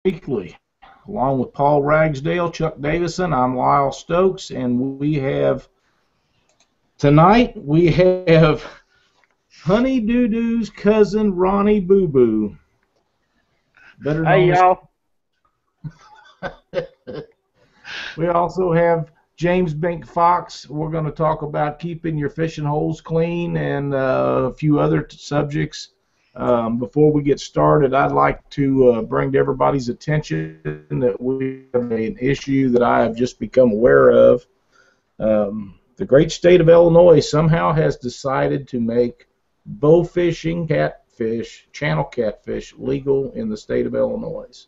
Weekly. Along with Paul Ragsdale, Chuck Davison, I'm Lyle Stokes, and we have Honey Doo Doo's cousin Ronnie Boo Boo, better Hey known as. y'all. We also have James Bink Fox. We're going to talk about keeping your fishing holes clean and a few other subjects. Before we get started, I'd like to bring to everybody's attention that we have an issue that I have just become aware of. The great state of Illinois somehow has decided to make bow fishing, channel catfish, legal in the state of Illinois.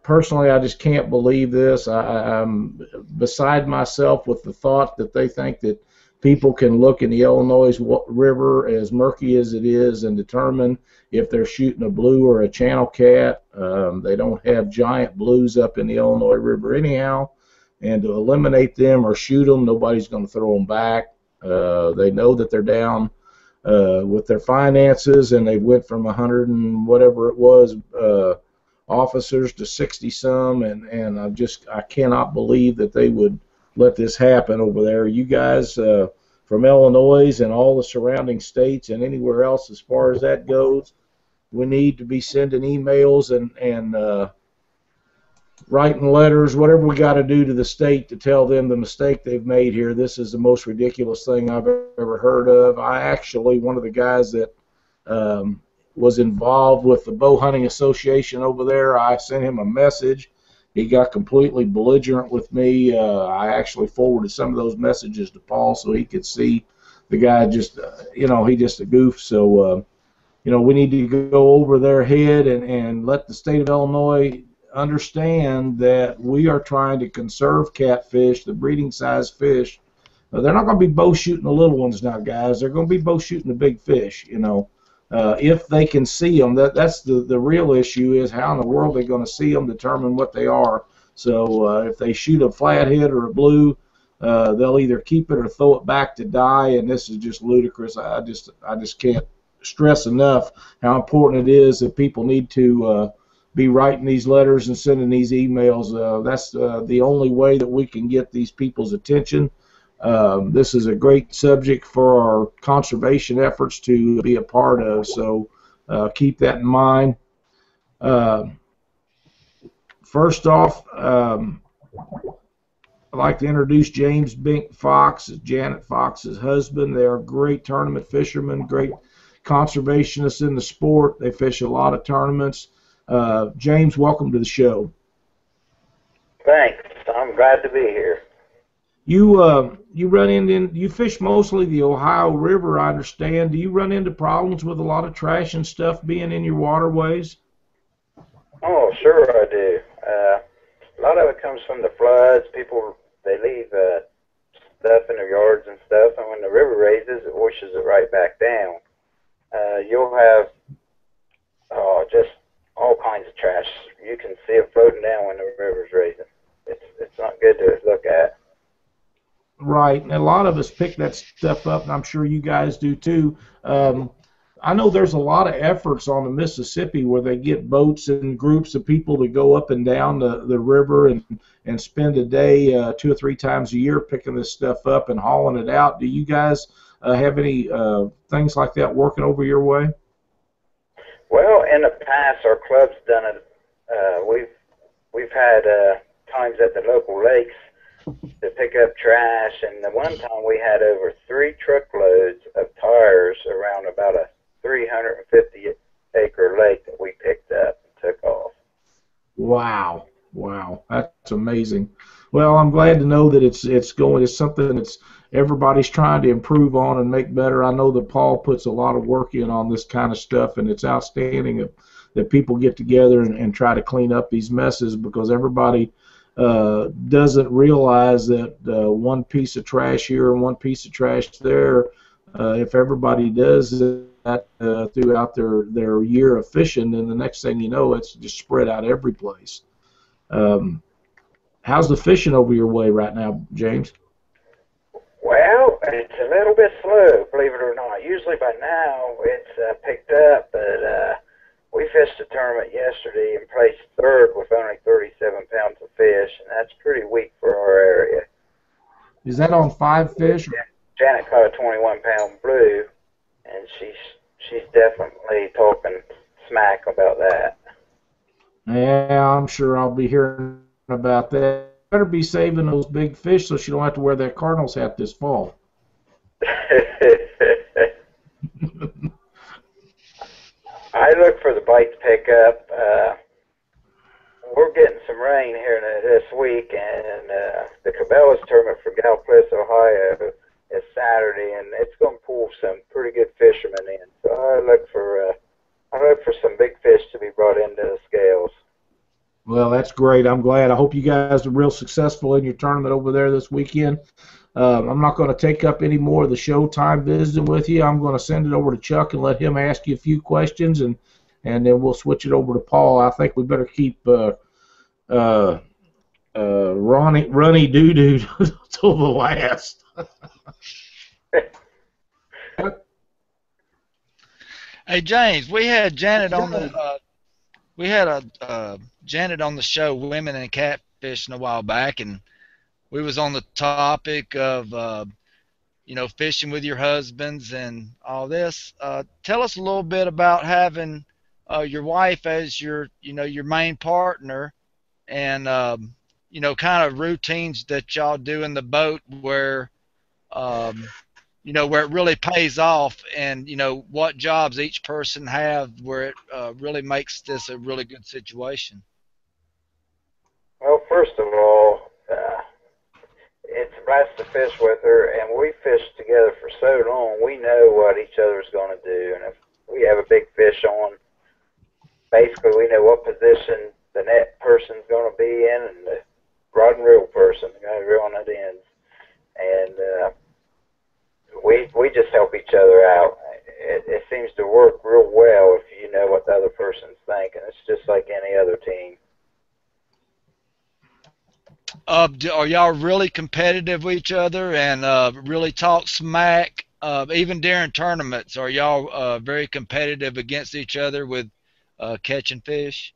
Personally, I just can't believe this. I'm beside myself with the thought that they think that people can look in the Illinois River, as murky as it is, and determine if they're shooting a blue or a channel cat. They don't have giant blues up in the Illinois River anyhow, and to eliminate them or shoot them, nobody's going to throw them back. They know that they're down with their finances, and they went from 100 and whatever it was officers to 60 some, and I cannot believe that they would let this happen over there. You guys from Illinois and all the surrounding states and anywhere else as far as that goes, we need to be sending emails and writing letters, whatever we got to do to the state to tell them the mistake they've made here. This is the most ridiculous thing I've ever heard of. One of the guys that was involved with the Bow Hunting Association over there, I sent him a message. He got completely belligerent with me. I actually forwarded some of those messages to Paul so he could see the guy just, he just a goof. So, we need to go over their head and let the state of Illinois understand that we are trying to conserve catfish, the breeding size fish. They're not going to be bow shooting the little ones now, guys. They're going to be bow shooting the big fish, if they can see them. That's the real issue, is how in the world they're going to see them, determine what they are. So if they shoot a flathead or a blue, they'll either keep it or throw it back to die, and this is just ludicrous. I just can't stress enough how important it is that people need to be writing these letters and sending these emails. That's the only way that we can get these people's attention. This is a great subject for our conservation efforts to be a part of, so keep that in mind. First off, I'd like to introduce James Bink Fox, Janet Fox's husband. They are great tournament fishermen, great conservationists in the sport. They fish a lot of tournaments. James, welcome to the show. Thanks. I'm glad to be here. You fish mostly the Ohio River, I understand. Do you run into problems with a lot of trash and stuff being in your waterways? Oh, sure I do. A lot of it comes from the floods. People, they leave stuff in their yards and stuff, and when the river raises, it washes it right back down. You'll have just all kinds of trash. You can see it floating down when the river's raising. It's not good to look at. Right, and a lot of us pick that stuff up, and I'm sure you guys do too. I know there's a lot of efforts on the Mississippi where they get boats and groups of people that go up and down the river and spend a day 2 or 3 times a year picking this stuff up and hauling it out. Do you guys have any things like that working over your way? Well, in the past, our club's done it. We've had times at the local lakes to pick up trash, and the one time we had over 3 truckloads of tires around about a 350-acre lake that we picked up and took off. Wow, that's amazing. Well, I'm glad to know that it's something that's everybody's trying to improve on and make better. I know that Paul puts a lot of work in on this kind of stuff, and it's outstanding that people get together and try to clean up these messes, because everybody doesn't realize that one piece of trash here and one piece of trash there, if everybody does that throughout their year of fishing, then the next thing you know, it's just spread out every place. How's the fishing over your way right now, James? Well, it's a little bit slow, believe it or not. Usually by now it's picked up, but we fished a tournament yesterday and placed third with only 37 pounds of fish, and that's pretty weak for our area. Is that on 5 fish? Janet caught a 21-pound blue, and she's definitely talking smack about that. Yeah, I'm sure I'll be hearing about that. Better be saving those big fish so she don't have to wear that Cardinals hat this fall. I look for the bite to pick up. We're getting some rain here this week, and the Cabela's tournament for Galplis, Ohio, is Saturday, and it's going to pull some pretty good fishermen in. So I look for some big fish to be brought into the scales. Well, that's great. I'm glad. I hope you guys are real successful in your tournament over there this weekend. I'm not going to take up any more of the show time visiting with you. I'm going to send it over to Chuck and let him ask you a few questions, and then we'll switch it over to Paul. I think we better keep Ronnie Doo-Doo till the last. Hey James, we had Janet on the Janet on the show, Women and Catfishing, a while back, and we was on the topic of fishing with your husbands and all this. Tell us a little bit about having your wife as your main partner, and kind of routines that y'all do in the boat where where it really pays off, and what jobs each person have where it really makes this a really good situation. Well, first of all, it's a blast to fish with her, and we fished together for so long, we know what each other's going to do. And if we have a big fish on, basically we know what position the net person's going to be in, and the rod and reel person going to reel on it ends. And we just help each other out. It seems to work real well if you know what the other person's thinking. It's just like any other team. Are y'all really competitive with each other and really talk smack, even during tournaments? Are y'all very competitive against each other with catching fish?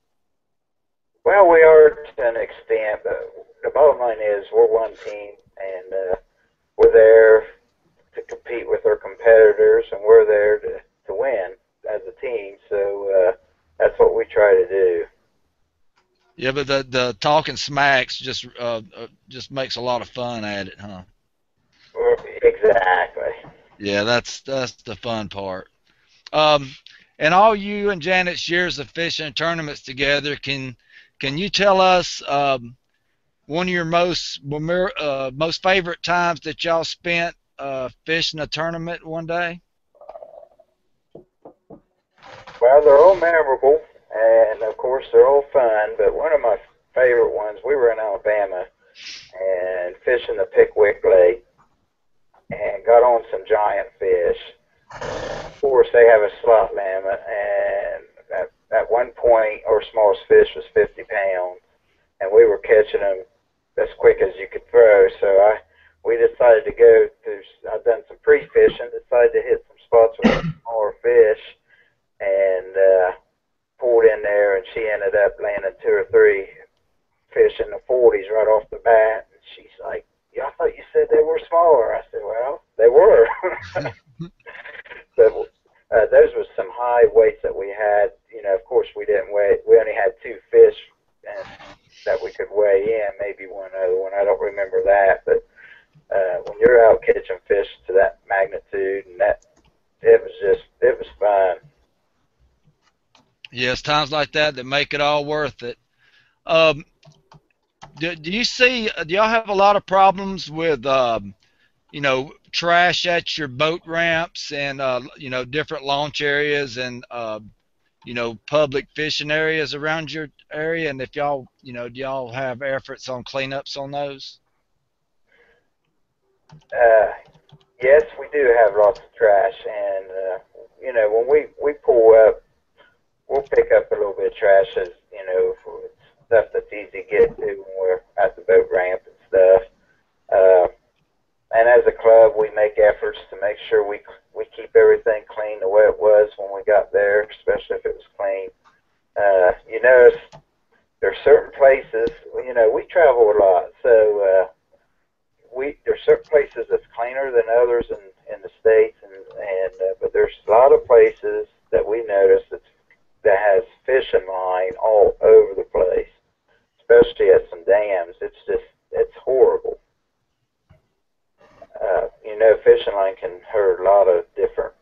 Well, we are to an extent, but the bottom line is we're one team, and we're there to compete with our competitors, and we're there to win as a team. So that's what we try to do. Yeah, but the talking smacks just makes a lot of fun at it, huh? Exactly. Yeah, that's the fun part. And all you and Janet's years of fishing tournaments together, can you tell us one of your most favorite times that y'all spent fishing a tournament one day? Well, they're all memorable, and of course they're all fun, but one of my favorite ones, we were in Alabama and fishing the Pickwick Lake and got on some giant fish. Of course, they have a slot limit, and at one point our smallest fish was 50 pounds, and we were catching them as quick as you could throw. So we decided to go through. I've done some pre-fishing, decided to hit some spots with smaller fish, and pulled in there, and she ended up landing 2 or 3 fish in the 40s right off the bat. And she's like, "Yeah, I thought you said they were smaller." I said, "Well, they were." So those were some high weights that we had. Of course, we didn't weigh. We only had 2 fish that we could weigh in, maybe one other one. I don't remember that, but when you're out catching fish to that magnitude, and it was fun. Yes, times like that make it all worth it. Do y'all have a lot of problems with trash at your boat ramps and different launch areas and public fishing areas around your area? And if y'all do y'all have efforts on cleanups on those? Yes, we do have lots of trash, and when we pull up, we'll pick up a little bit of trash, as for stuff that's easy to get to when we're at the boat ramp and stuff. And as a club, we make efforts to make sure we keep everything clean the way it was when we got there, especially if it was clean. you notice there's certain places, you know, we travel a lot, so there's certain places that's cleaner than others in the States, but there's a lot of places that we notice that has fishing line all over the place, especially at some dams. It's horrible. You know, fishing line can hurt a lot of different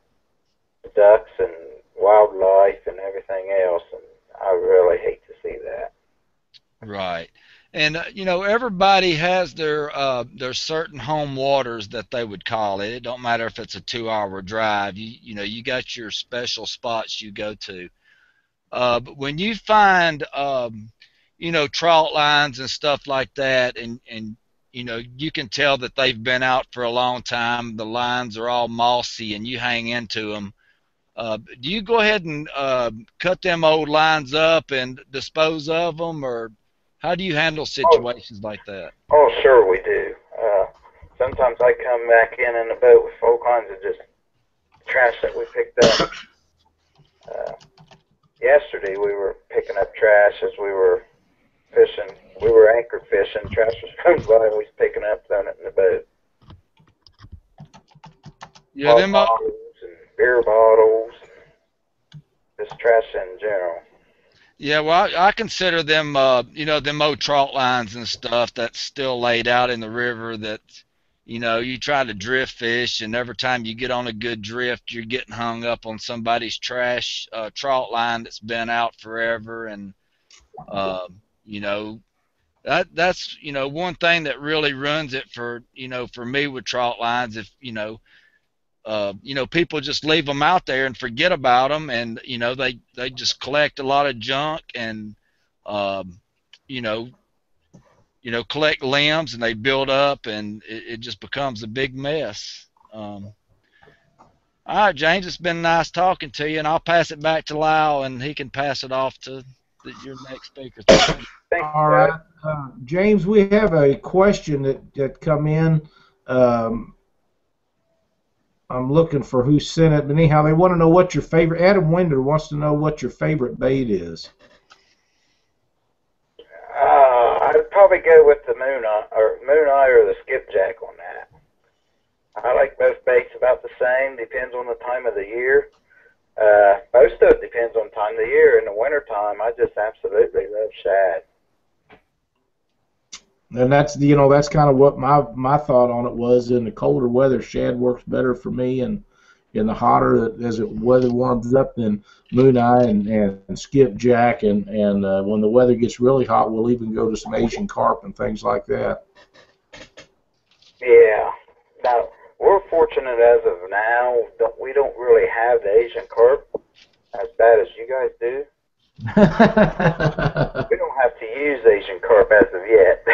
ducks and wildlife and everything else, and I really hate to see that. Right. And you know, everybody has their certain home waters that they would call it. It don't matter if it's a 2-hour drive. You know, you got your special spots you go to. But when you find you know, trout lines and stuff like that, and you know, you can tell that they've been out for a long time. The lines are all mossy, and you hang into them. Do you go ahead and cut them old lines up and dispose of them, or how do you handle situations like that? Oh, sure we do. Sometimes I come back in the boat with all kinds of just trash that we picked up. Yesterday we were picking up trash as we were fishing. We were anchor fishing. Trash was coming by and we was picking up, throwing it in the boat. Yeah, them bottles and beer bottles, just trash in general. Yeah, well, I consider them, you know, them old trout lines and stuff that's still laid out in the river that, you know, you try to drift fish, and every time you get on a good drift, you're getting hung up on somebody's trash trout line that's been out forever. And, you know, that's, you know, one thing that really runs it for, you know, for me with trout lines. If, you know, people just leave them out there and forget about them, and you know, they just collect a lot of junk, and you know, collect limbs, and they build up, and it just becomes a big mess. All right, James, it's been nice talking to you, and I'll pass it back to Lyle, and he can pass it off to your next speaker. All right, James, we have a question that come in. I'm looking for who sent it, but anyhow, they want to know what your favorite. Adam Winder wants to know what your favorite bait is. I'd probably go with the moon eye or the skipjack on that. I like both baits about the same. Depends on the time of the year. Most of it depends on time of the year. In the wintertime, I just absolutely love shad. And that's, you know, that's kind of what my thought on it was. In the colder weather, shad works better for me, and in the hotter, as the weather warms up, then moon eye and skipjack, and when the weather gets really hot, we'll even go to some Asian carp and things like that. Yeah. Now, we're fortunate as of now. We don't really have the Asian carp as bad as you guys do. We don't have to use Asian carp as of yet.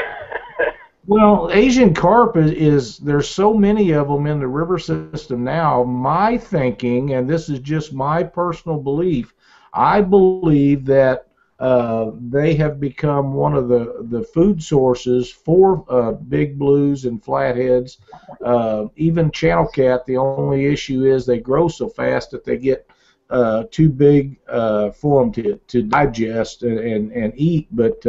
Well, Asian carp is there's so many of them in the river system now. My thinking, and this is just my personal belief, I believe that they have become one of the food sources for big blues and flatheads. Even channel cat, the only issue is they grow so fast that they get too big for them to digest and eat. But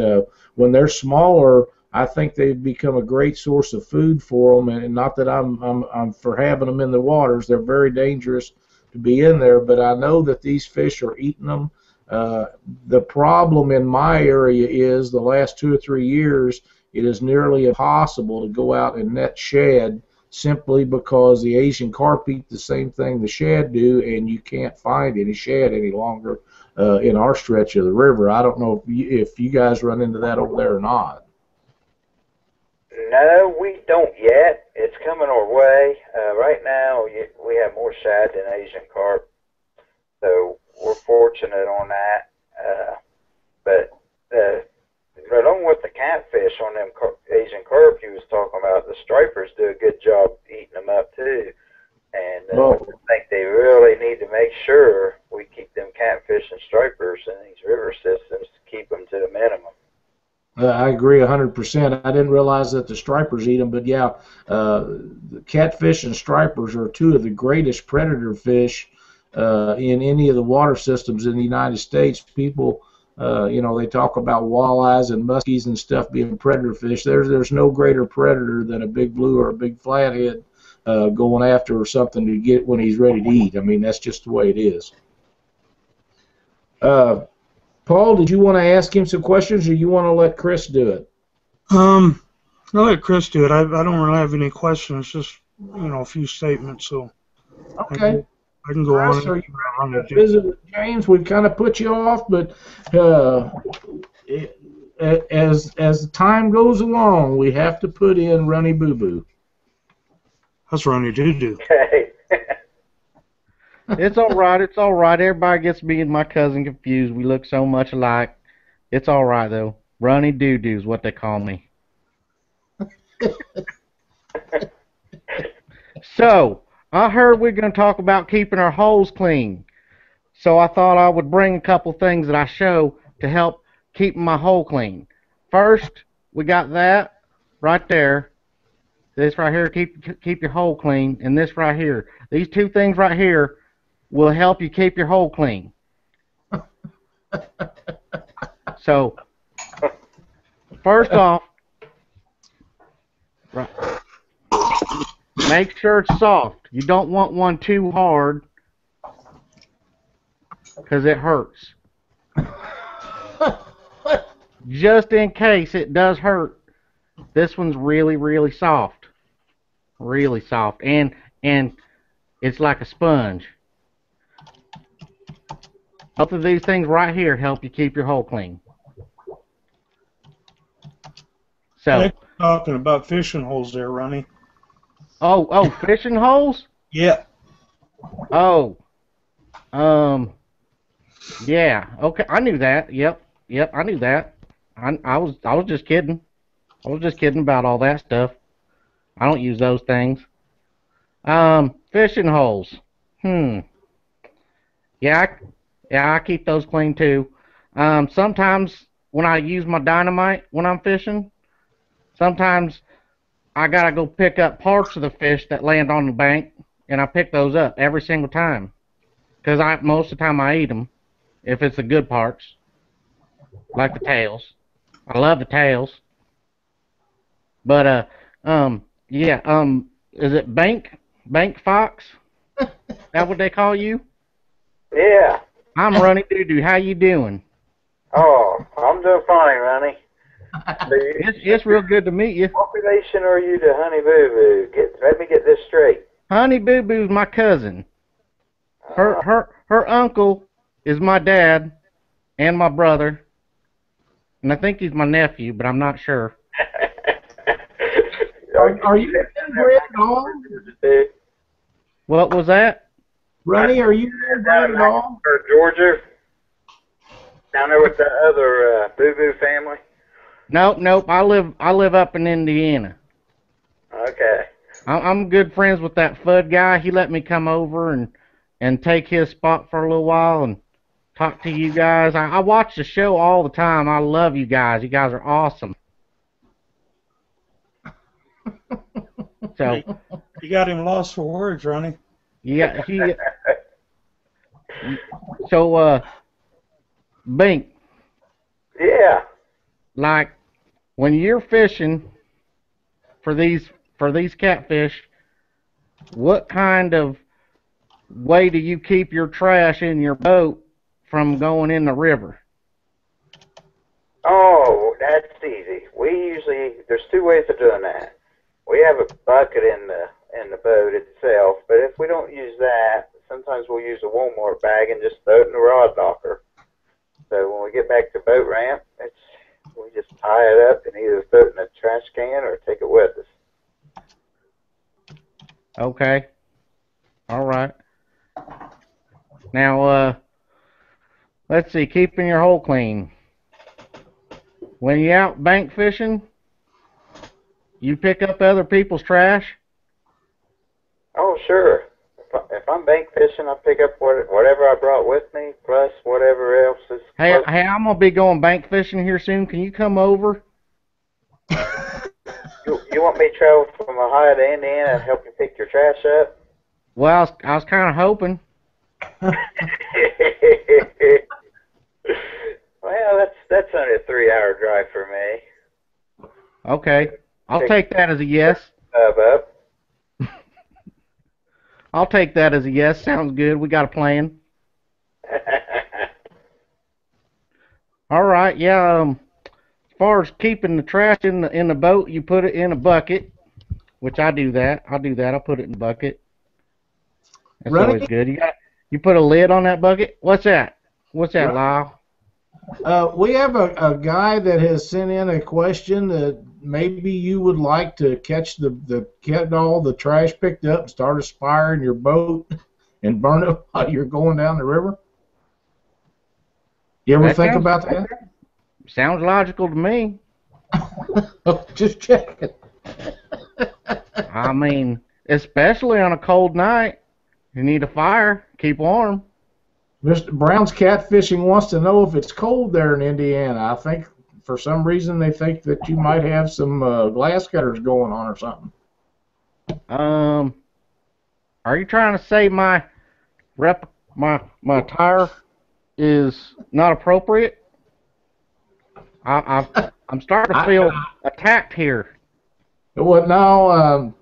when they're smaller, I think they've become a great source of food for them. And not that I'm for having them in the waters. They're very dangerous to be in there. But I know that these fish are eating them. The problem in my area is the last 2 or 3 years, it is nearly impossible to go out and net shad, simply because the Asian carp eat the same thing the shad do, and you can't find any shad any longer in our stretch of the river. I don't know if you guys run into that over there or not. No, we don't yet. It's coming our way. Right now, we have more shad than Asian carp, so we're fortunate on that. But along with the catfish on them Asian carp you was talking about, the stripers do a good job eating them up too. And I think they really need to make sure we keep them catfish and stripers in these river systems to keep them to the minimum. I agree 100%. I didn't realize that the stripers eat them, but yeah, the catfish and stripers are two of the greatest predator fish in any of the water systems in the United States. People They talk about walleyes and muskies and stuff being predator fish. There's no greater predator than a big blue or a big flathead going after something to get when he's ready to eat. I mean, that's just the way it is. Paul, did you want to ask him some questions, or you want to let Chris do it? I'll let Chris do it. I don't really have any questions, just a few statements. So okay, I can go Chris, on. Are you ready to visit with James? We've kind of put you off, but as time goes along, we have to put in Runny Boo Boo. That's Runny Doo Doo. Okay. It's all right. It's all right. Everybody gets me and my cousin confused. We look so much alike. It's all right, though. Runny Doo Doo is what they call me. So, I heard we're going to talk about keeping our holes clean. So I thought I would bring a couple things that I show to help keep my hole clean. First, we got that right there. This right here, keep your hole clean, and this right here. These two things right here will help you keep your hole clean. So, first off, right, make sure it's soft. You don't want one too hard because it hurts. Just in case it does hurt, this one's really, really soft. Really soft. And it's like a sponge. Both of these things right here help you keep your hole clean. So, I'm talking about fishing holes there, Ronnie. Oh, fishing holes? Yeah. Oh. Yeah. Okay, I knew that. Yep, I knew that. I was just kidding. I was just kidding about all that stuff. I don't use those things. Fishing holes. Yeah, I keep those clean too. Sometimes when I use my dynamite when I'm fishing, sometimes I gotta go pick up parts of the fish that land on the bank, and I pick those up every single time. Because most of the time I eat them, if it's the good parts, like the tails. I love the tails. But yeah, is it bank fox? That what they call you? Yeah. I'm Runny Doo Doo. How you doing? Oh, I'm doing fine, Ronnie. It's real good to meet you. What relation are you to Honey Boo Boo? Let me get this straight. Honey Boo Boo's my cousin. Her uncle is my dad and my brother, and I think he's my nephew, but I'm not sure. Are you inbred at all? What was that? Ronnie, are you inbred at all? Or Georgia? Down there with the other Boo Boo family? Nope. I live up in Indiana. Okay. I'm good friends with that Fudd guy. He let me come over and take his spot for a little while and talk to you guys. I watch the show all the time. I love you guys. You guys are awesome. So You got him lost for words, Ronnie. yeah, so Bink. Yeah. Like when you're fishing for these catfish, what kind of way do you keep your trash in your boat from going in the river? Oh, that's easy. There's two ways of doing that. We have a bucket in the boat itself, but if we don't use that, sometimes we'll use a Walmart bag and just throw it in the rod locker. So when we get back to boat ramp, we just tie it up and either throw it in a trash can or take it with us. Okay. All right. Now, let's see, keeping your hole clean. When you're out bank fishing, you pick up other people's trash? Oh, sure. If I'm bank fishing, I pick up whatever I brought with me, plus whatever else is. Hey, I'm gonna be going bank fishing here soon. Can you come over? You want me to travel from Ohio to Indiana and help you pick your trash up? Well, I was kind of hoping. Well, that's only a 3-hour drive for me. Okay. I'll take that as a yes. Up. I'll take that as a yes. Sounds good. We got a plan. All right. Yeah. As far as keeping the trash in the boat, you put it in a bucket, which I do that. I'll put it in a bucket. That's always good. You put a lid on that bucket. What's that? What's that, Lyle? We have a guy that has sent in a question that maybe you would like to get all the trash picked up and start a fire in your boat and burn it while you're going down the river. You ever think about that? Sounds logical to me. Just checking. I mean, especially on a cold night, you need a fire, keep warm. Mr. Brown's Catfishing wants to know if it's cold there in Indiana. I think for some reason they think that you might have some glass cutters going on or something. Are you trying to say my tire is not appropriate? I'm starting to feel attacked here. Well, no.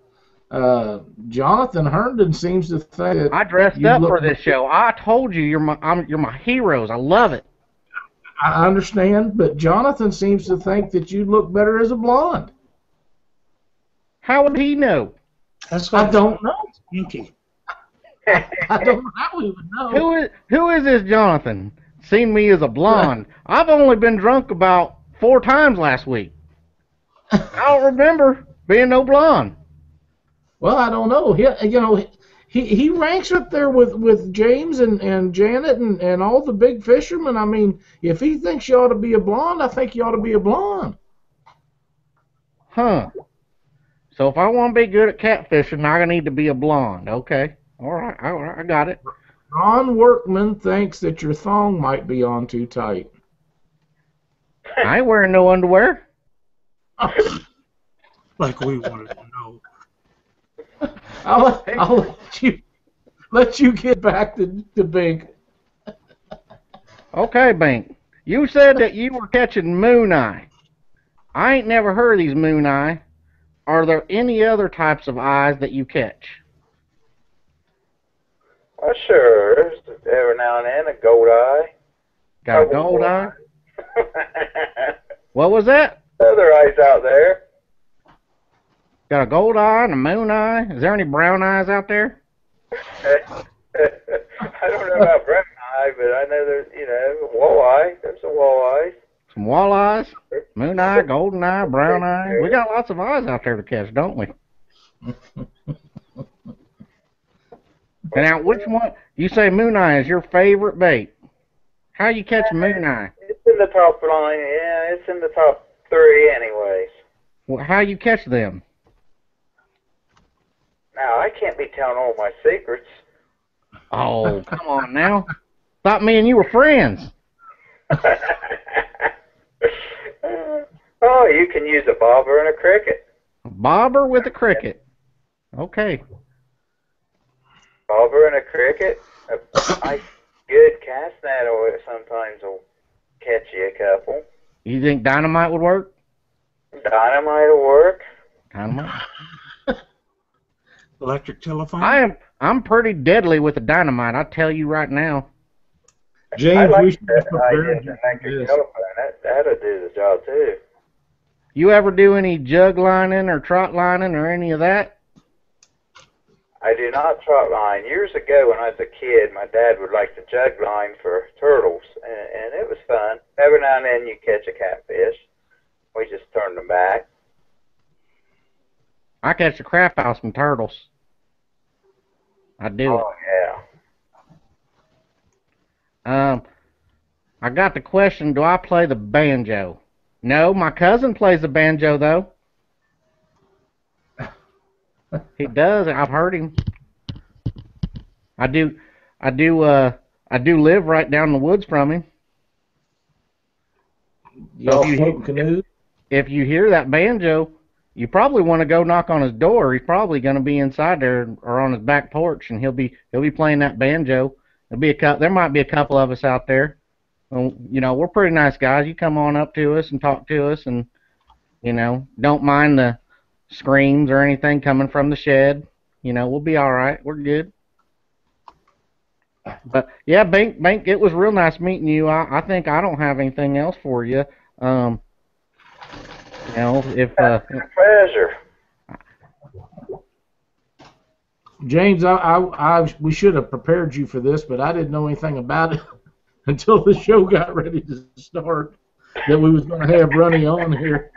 Jonathan Herndon seems to think that I dressed up for this show. I told you you're my heroes. I love it. I understand, but Jonathan seems to think that you look better as a blonde. How would he know? I don't know. Stinky. I don't know how he would know. Who is this Jonathan? Seen me as a blonde. I've only been drunk about 4 times last week. I don't remember being no blonde. Well, I don't know. He ranks up there with James and Janet and all the big fishermen. I mean, if he thinks you ought to be a blonde, I think you ought to be a blonde. Huh. So if I want to be good at catfishing, I need to be a blonde. Okay. All right. I got it. Ron Workman thinks that your thong might be on too tight. I ain't wearing no underwear. Like we wanted to know. I'll let you get back to Bink. Okay, Bink. You said that you were catching moon eye. I ain't never heard of these moon eye. Are there any other types of eyes that you catch? Well, sure. There's every now and then a gold eye. Got a gold eye? What was that? Other eyes out there. Got a gold eye and a moon eye. Is there any brown eyes out there? I don't know about brown eye, but I know there's, walleye. There's some walleyes. Some walleyes, moon eye, golden eye, brown eye. We got lots of eyes out there to catch, don't we? And now, which one? You say moon eye is your favorite bait. How you catch moon eye? It's in the top line. Yeah, it's in the top 3 anyways. Well, how you catch them? Now, I can't be telling all my secrets. Oh, come on now. Thought me and you were friends. Oh, you can use a bobber and a cricket. A bobber with a cricket. Okay. Bobber and a cricket. A nice, good cast net sometimes will catch you a couple. You think dynamite would work? Dynamite will work. Dynamite? Electric telephone? I'm pretty deadly with the dynamite, I'll tell you right now. James, I like we should that prepare idea of electric telephone. That'll do the job too. You ever do any jug lining or trot lining or any of that? I do not trot line. Years ago when I was a kid, my dad would like to jug line for turtles, and it was fun. Every now and then you catch a catfish. We just turned them back. I catch a crap house from turtles. I do it. Oh, yeah. I got the question, do I play the banjo? No, my cousin plays the banjo, though. He does. I've heard him. I do live right down the woods from him. So if you hear that banjo, you probably want to go knock on his door. He's probably going to be inside there or on his back porch, and he'll be playing that banjo. There might be a couple of us out there. You know, we're pretty nice guys. You come on up to us and talk to us, and you know, don't mind the screams or anything coming from the shed. You know, we'll be all right. We're good. But yeah, Bink, it was real nice meeting you. I think I don't have anything else for you. You know, if Pleasure. James, we should have prepared you for this, but I didn't know anything about it until the show got ready to start, that we was going to have Runny on here.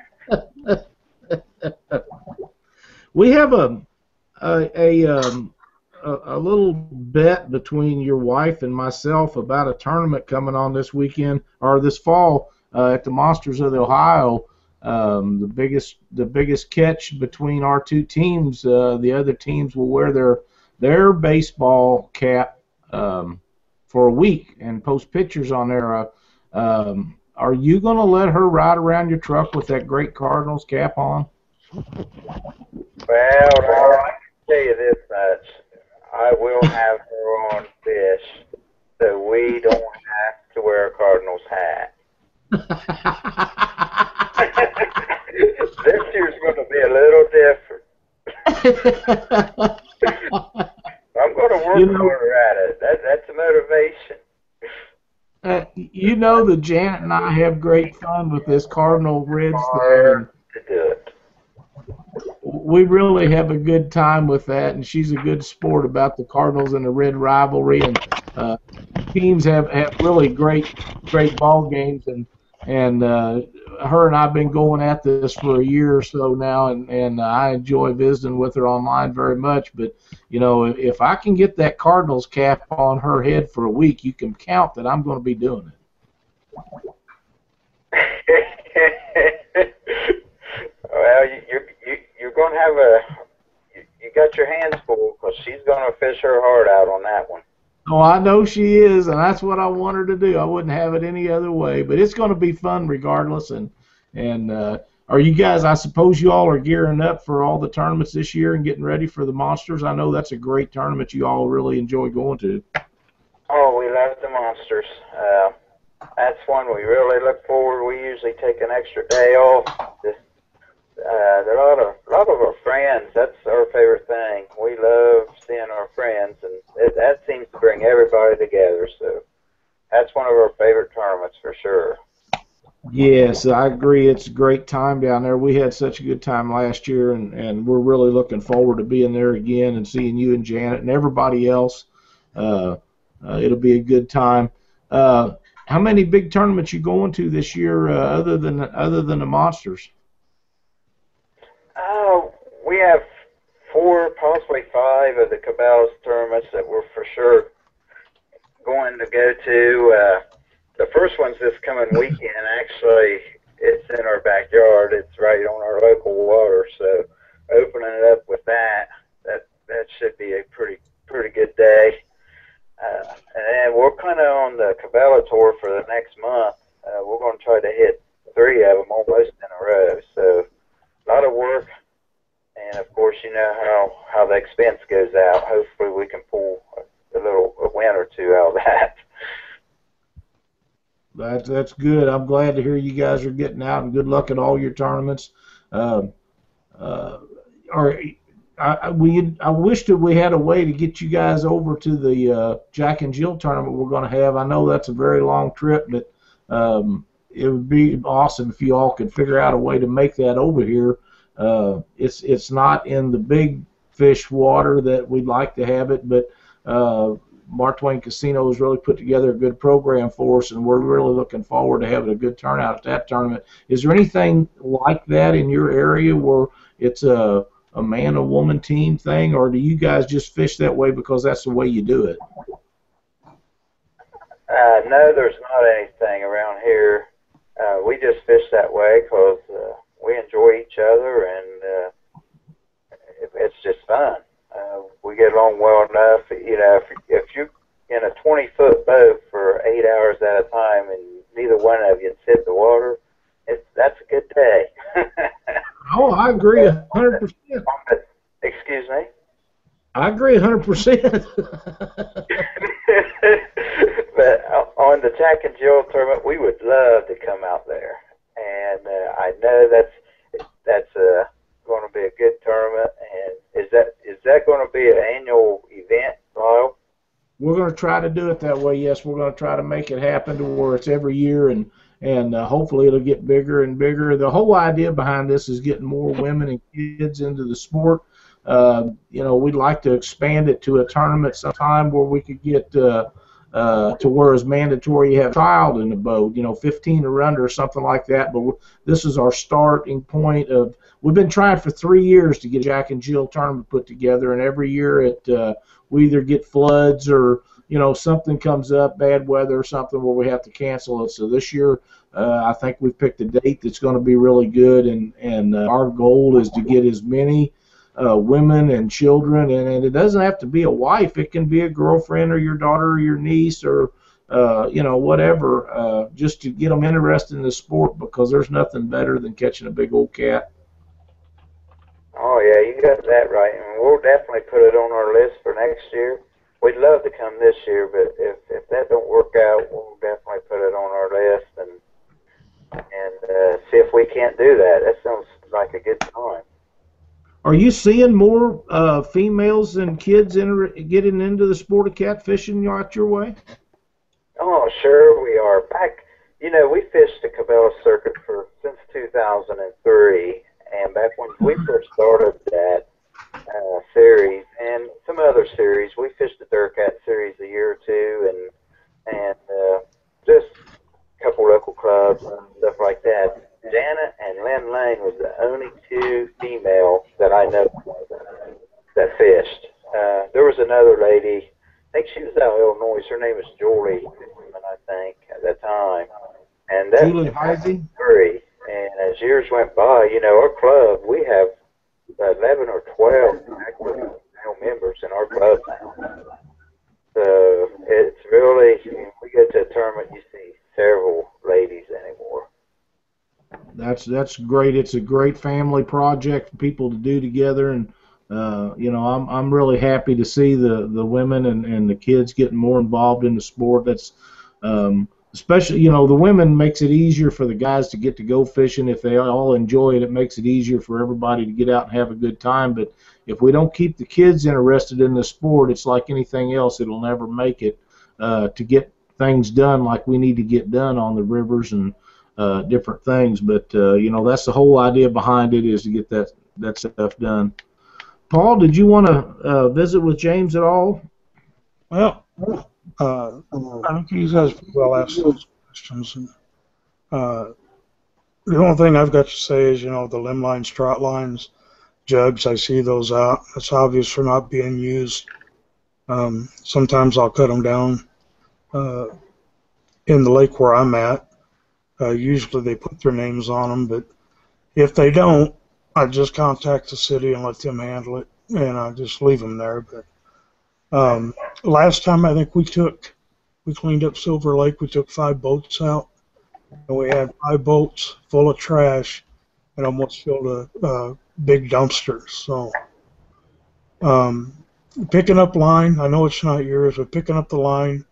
We have a little bet between your wife and myself about a tournament coming on this weekend or this fall at the Monsters of the Ohio. The biggest catch between our two teams. The other teams will wear their baseball cap for a week and post pictures on there. Are you going to let her ride around your truck with that great Cardinals cap on? Well, Laura, I can tell you this much. I will have her on fish, so we don't have to wear a Cardinals hat. This year's going to be a little different. I'm going to work harder at it. That's a motivation. You know that Janet and I have great fun with this Cardinal Reds thing. To do it. We really have a good time with that, and she's a good sport about the Cardinals and the Red rivalry, and teams have really great ball games, and her and I have been going at this for a year or so now, and I enjoy visiting with her online very much. But you know, if I can get that Cardinals cap on her head for a week, you can count that I'm going to be doing it. Well, you're going to have you got your hands full, because she's going to fish her heart out on that one. Oh, I know she is, and that's what I want her to do. I wouldn't have it any other way. But it's going to be fun regardless. And are you guys? I suppose you all are gearing up for all the tournaments this year and getting ready for the Monsters. I know that's a great tournament you all really enjoy going to. Oh, we love the Monsters. That's one we really look forward. We usually take an extra day off. A lot of our friends, that's our favorite thing. We love seeing our friends, and that seems to bring everybody together. So that's one of our favorite tournaments for sure. Yes, I agree. It's a great time down there. We had such a good time last year, and we're really looking forward to being there again and seeing you and Janet and everybody else. It'll be a good time. How many big tournaments you going to this year other than the Monsters? We have 4, possibly 5 of the Caballos tournaments that we're for sure going to go to. The first one's this coming weekend. Actually, it's in our backyard. It's right on our local water. So opening it up with that should be a pretty good day. And then we're kind of on the Caballo tour for the next month. We're going to try to hit 3 of them almost in a row. So a lot of work. And of course, you know how the expense goes out. Hopefully, we can pull a win or two out of that. That's good. I'm glad to hear you guys are getting out, and good luck at all your tournaments. I wish that we had a way to get you guys over to the Jack and Jill tournament we're going to have. I know that's a very long trip, but it would be awesome if you all could figure out a way to make that over here. It's not in the big fish water that we'd like to have it, but Mark Twain Casino has really put together a good program for us, and we're really looking forward to having a good turnout at that tournament. Is there anything like that in your area where it's a man and woman team thing, or do you guys just fish that way because that's the way you do it? No, there's not anything around here. We just fish that way because we enjoy each other, and it's just fun. We get along well enough. You know, if you're in a 20-foot boat for 8 hours at a time and neither one of you hit the water, that's a good day. Oh, I agree 100%. Excuse me? I agree 100%. But on the Jack and Jill tournament, we would love to come out there, and I know that's going to be a good tournament. And is that going to be an annual event, Lyle? We're going to try to do it that way. Yes, we're going to try to make it happen to where it's every year, and hopefully it'll get bigger and bigger. The whole idea behind this is getting more women and kids into the sport. We'd like to expand it to a tournament sometime where we could get to where it's mandatory you have a child in the boat, 15 or under or something like that. But this is our starting point of. We've been trying for 3 years to get a Jack and Jill tournament put together, and every year we either get floods or something comes up, bad weather or something where we have to cancel it. So this year, I think we've picked a date that's going to be really good, and our goal is to get as many women and children, and it doesn't have to be a wife. It can be a girlfriend or your daughter or your niece or whatever, just to get them interested in the sport, because there's nothing better than catching a big old cat. Oh, yeah, you got that right. And we'll definitely put it on our list for next year. We'd love to come this year, but if that don't work out, we'll definitely put it on our list and see if we can't do that. That sounds like a good time. Are you seeing more females and kids getting into the sport of catfishing out your way? Oh, sure we are. Back, we fished the Cabela circuit since 2003. And back when we first started that series and some other series, we fished the Durcat series a year or two, and just a couple local clubs and stuff like that. Janet and Lynn Lane was the only two female that I know that fished. There was another lady, I think she was out of Illinois. Her name was Julie, I think, at that time. And that Julie Heisey? Three. And as years went by, our club, we have 11 or 12 active male members in our club now. So it's really, when we get to a tournament, you see several ladies anymore. That's great. It's a great family project for people to do together, and I'm really happy to see the women and the kids getting more involved in the sport. That's especially, the women makes it easier for the guys to get to go fishing. If they all enjoy it, it makes it easier for everybody to get out and have a good time. But if we don't keep the kids interested in the sport, it's like anything else. It'll never make it to get things done like we need to get done on the rivers and different things. But, that's the whole idea behind it, is to get that stuff done. Paul, did you want to visit with James at all? Well, I think you guys well asked those questions. And, the only thing I've got to say is, the limb lines, trot lines, jugs, I see those out. It's obvious they're not being used. Sometimes I'll cut them down in the lake where I'm at. Usually they put their names on them, but if they don't, I just contact the city and let them handle it, and I just leave them there. But last time I think we cleaned up Silver Lake, we took 5 boats out, and we had 5 boats full of trash and almost filled a big dumpster. So picking up line, I know it's not yours, but picking up the line,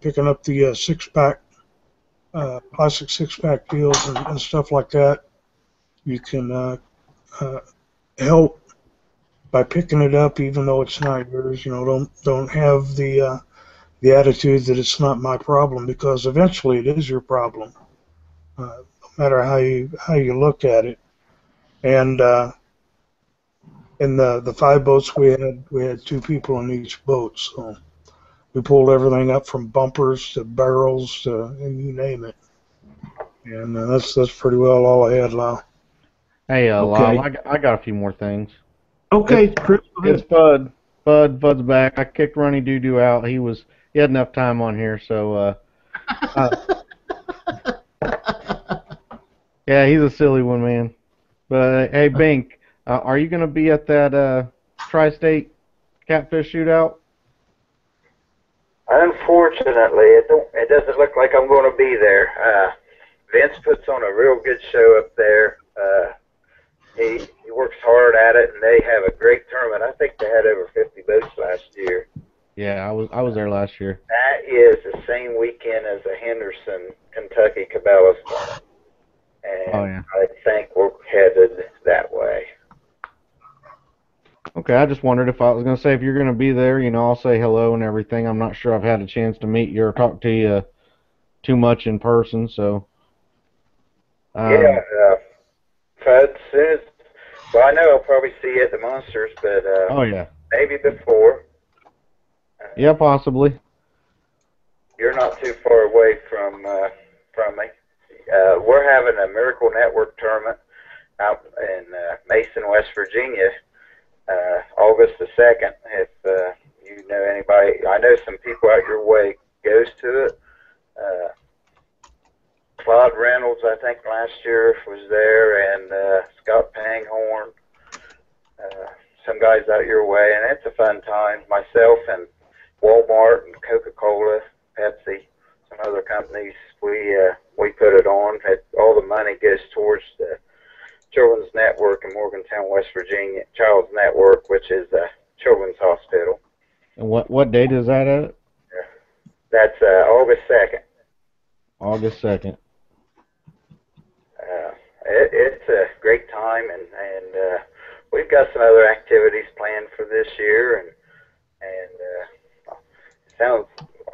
picking up the six-pack, plastic six-pack deals and stuff like that, you can help by picking it up, even though it's not yours. Don't have the attitude that it's not my problem, because eventually it is your problem, no matter how you look at it. And in the 5 boats we had 2 people in each boat, so we pulled everything up from bumpers to barrels to, and you name it. And that's pretty well all I had, Lyle. Hey, Okay. Lyle, I got a few more things. Okay, Chris. It's Bud. Bud's back. I kicked Ronnie Doo-Doo out. He had enough time on here, so yeah, he's a silly one, man. But hey, Bink, are you gonna be at that Tri-State Catfish Shootout? Unfortunately, it doesn't look like I'm going to be there. Vince puts on a real good show up there. He works hard at it, and they have a great tournament. I think they had over 50 boats last year. Yeah, I was there last year. That is the same weekend as the Henderson, Kentucky Cabela's tournament, Oh and yeah. I think we're headed that way. Okay, I just wondered if I was gonna say if you're gonna be there, I'll say hello and everything. I'm not sure I've had a chance to meet you or talk to you too much in person, so Yeah, um, as soon as, well, I know I'll probably see you at the Monsters, but oh yeah, maybe before. yeah, possibly. You're not too far away from me. We're having a Miracle Network tournament out in Mason, West Virginia, August the 2nd. If you know anybody, I know some people out your way goes to it. Uh, Claude Reynolds, I think last year was there, and Scott Panghorn. Some guys out your way, and it's a fun time. Myself and Walmart and Coca-Cola, Pepsi, some other companies, we put it on. All the money goes towards the Children's Network in Morgantown, West Virginia, Child's Network, which is a children's hospital. And what date is that at? That's August 2nd. August 2nd. It's a great time, and we've got some other activities planned for this year, and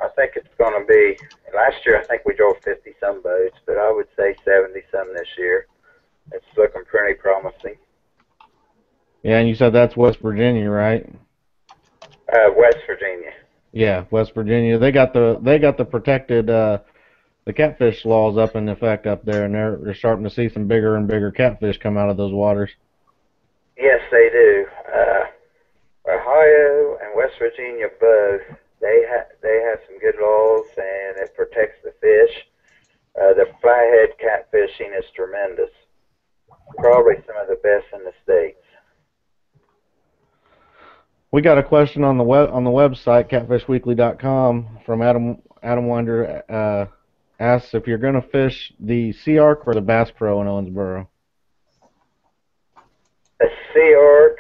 I think it's going to be, last year I think we drove 50 some boats, but I would say 70 some this year. It's looking pretty promising. Yeah, and you said that's West Virginia, right? West Virginia. Yeah, West Virginia. They got the protected the catfish laws up in effect up there, and they're starting to see some bigger and bigger catfish come out of those waters. Yes, they do. Ohio and West Virginia both. They have some good laws, and it protects the fish. The flathead catfishing is tremendous. Probably some of the best in the states. We got a question on the website catfishweekly.com from Adam Winder. Asks if you're going to fish the Sea Arc or the Bass Pro in Owensboro. A Sea Arc,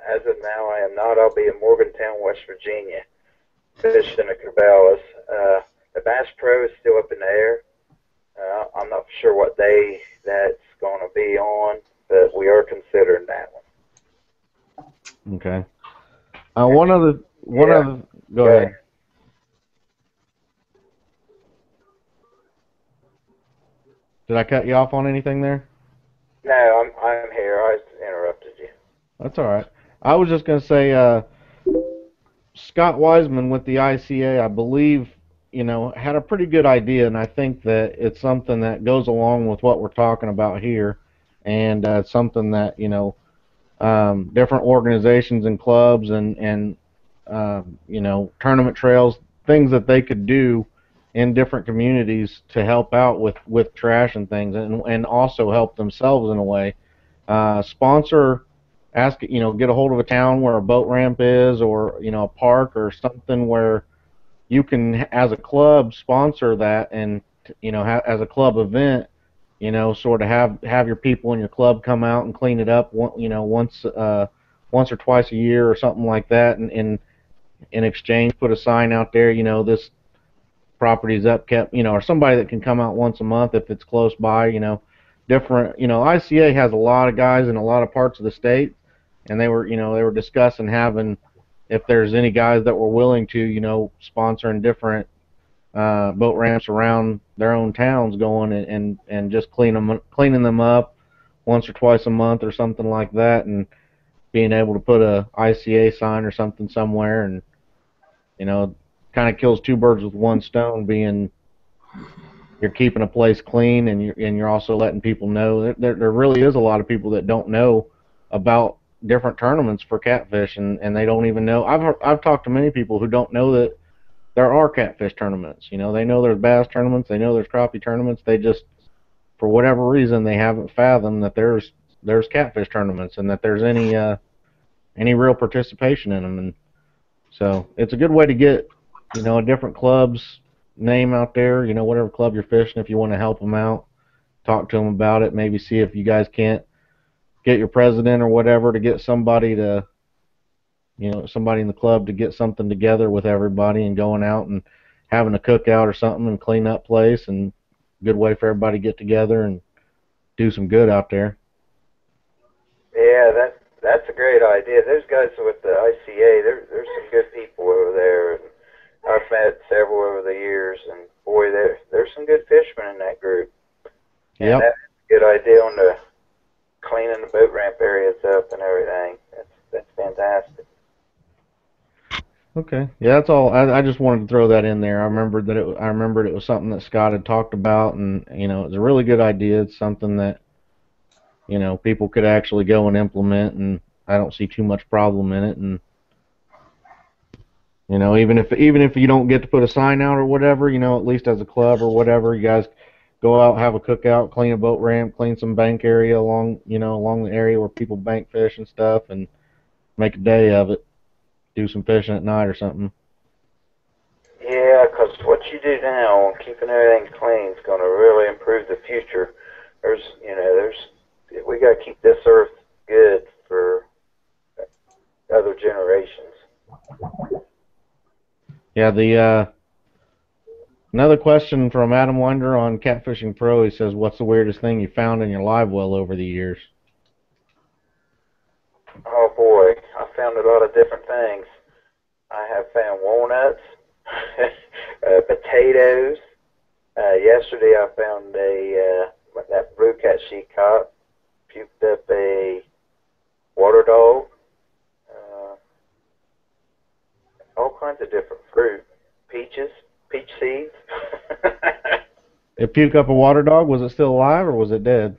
as of now, I am not. I'll be in Morgantown, West Virginia, fishing the Cabela's. The Bass Pro is still up in the air. I'm not sure what day that's going to be on, but we are considering that one. Okay. Go ahead. Did I cut you off on anything there? No, I'm here. I interrupted you. That's all right. I was just going to say, Scott Wiseman with the ICA, I believe, had a pretty good idea, and I think that it's something that goes along with what we're talking about here, and it's something that different organizations and clubs and tournament trails, things that they could do in different communities to help out with trash and things, and also help themselves in a way. Sponsor, get a hold of a town where a boat ramp is, or a park or something where you can, as a club, sponsor that, and as a club event, sort of have your people in your club come out and clean it up, once or twice a year or something like that, and in exchange put a sign out there, this property's upkept, or somebody that can come out once a month if it's close by, different, ICA has a lot of guys in a lot of parts of the state, and they were discussing having, if there's any guys that were willing to, sponsoring different boat ramps around their own towns, going and just cleaning them up once or twice a month or something like that, and being able to put a ICA sign or something somewhere, and kind of kills two birds with one stone, being you're keeping a place clean, and you're also letting people know. There really is a lot of people that don't know about different tournaments for catfish, and they don't even know. I've talked to many people who don't know that there are catfish tournaments. They know there's bass tournaments, they know there's crappie tournaments. They just, for whatever reason, they haven't fathomed that there's catfish tournaments, and that there's any real participation in them. And so it's a good way to get a different club's name out there, whatever club you're fishing. If you want to help them out, talk to them about it, maybe see if you guys can't get your president or whatever to get somebody to somebody in the club to get something together with everybody and going out and having a cookout or something and clean up place, and good way for everybody to get together and do some good out there. Yeah, that's a great idea. Those guys with the ICA, there's some good people over there, and I've met several over the years, and boy, there's some good fishermen in that group. And Yep. that's a good idea on the cleaning the boat ramp areas up and everything. That's fantastic. Okay. Yeah, that's all. I just wanted to throw that in there. I remembered it was something that Scott had talked about, and it was a really good idea. It's something that people could actually go and implement, and I don't see too much problem in it. And even if you don't get to put a sign out or whatever, at least as a club or whatever, you guys go out, have a cookout, clean a boat ramp, clean some bank area along the area where people bank fish and stuff, and make a day of it. Do some fishing at night or something. Yeah, 'cause what you do now on keeping everything clean is going to really improve the future. We got to keep this earth good for other generations. Yeah, another question from Adam Winder on Catfishing Pro. He says, "What's the weirdest thing you found in your live well over the years?" Oh boy, I found a lot of different things. I have found walnuts, potatoes. Yesterday I found that blue cat she caught, puked up a water dog, all kinds of different fruit, peach seeds. It puked up a water dog. Was it still alive or was it dead?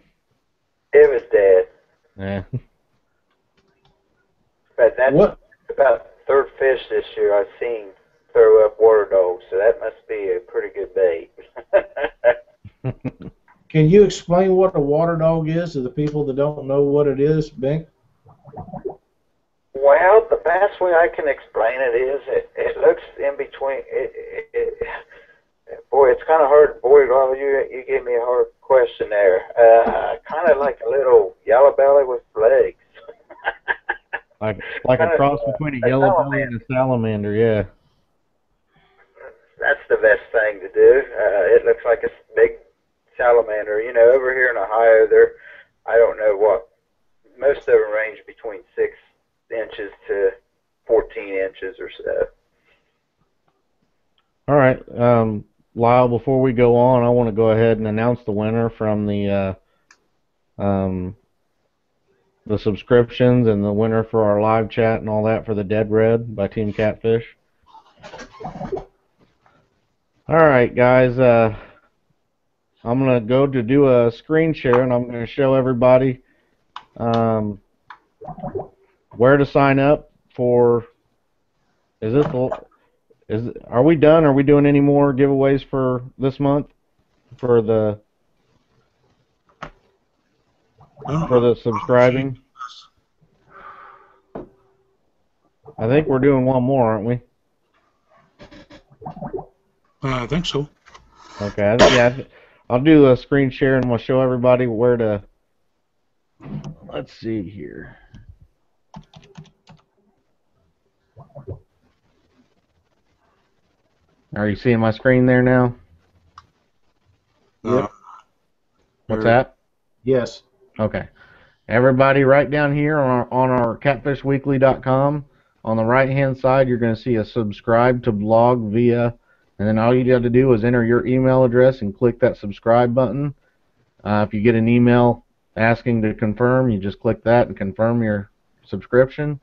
It was dead. Yeah. But that's about the third fish this year I've seen throw up water dogs, so that must be a pretty good bait. Can you explain what a water dog is to the people that don't know what it is, Bink? Well, the best way I can explain it is it looks in between. Boy, it's kind of hard. Boy, well, you gave me a hard question there. Kind of like a little yellow belly with legs. Like a cross between a yellow belly and a salamander, yeah. That's the best thing to do. It looks like a big salamander. Over here in Ohio, I don't know what, most of them range between 6 inches to 14 inches or so. All right, Lyle, before we go on, I want to go ahead and announce the winner from the subscriptions and the winner for our live chat and all that for the Dead Red by Team Catfish. All right, guys, I'm going to go to do a screen share, and I'm going to show everybody where to sign up for. Are we done? Are we doing any more giveaways for this month for the subscribing? I think we're doing one more, aren't we? I think so. Okay, yeah, I'll do a screen share and we'll show everybody where to. Let's see here. Are you seeing my screen there now? Yep. What's that? Yes. Okay. Everybody, right down here on our catfishweekly.com, on the right-hand side, you're going to see a subscribe to blog via, and then all you got to do is enter your email address and click that subscribe button. If you get an email asking to confirm, you just click that and confirm your subscription.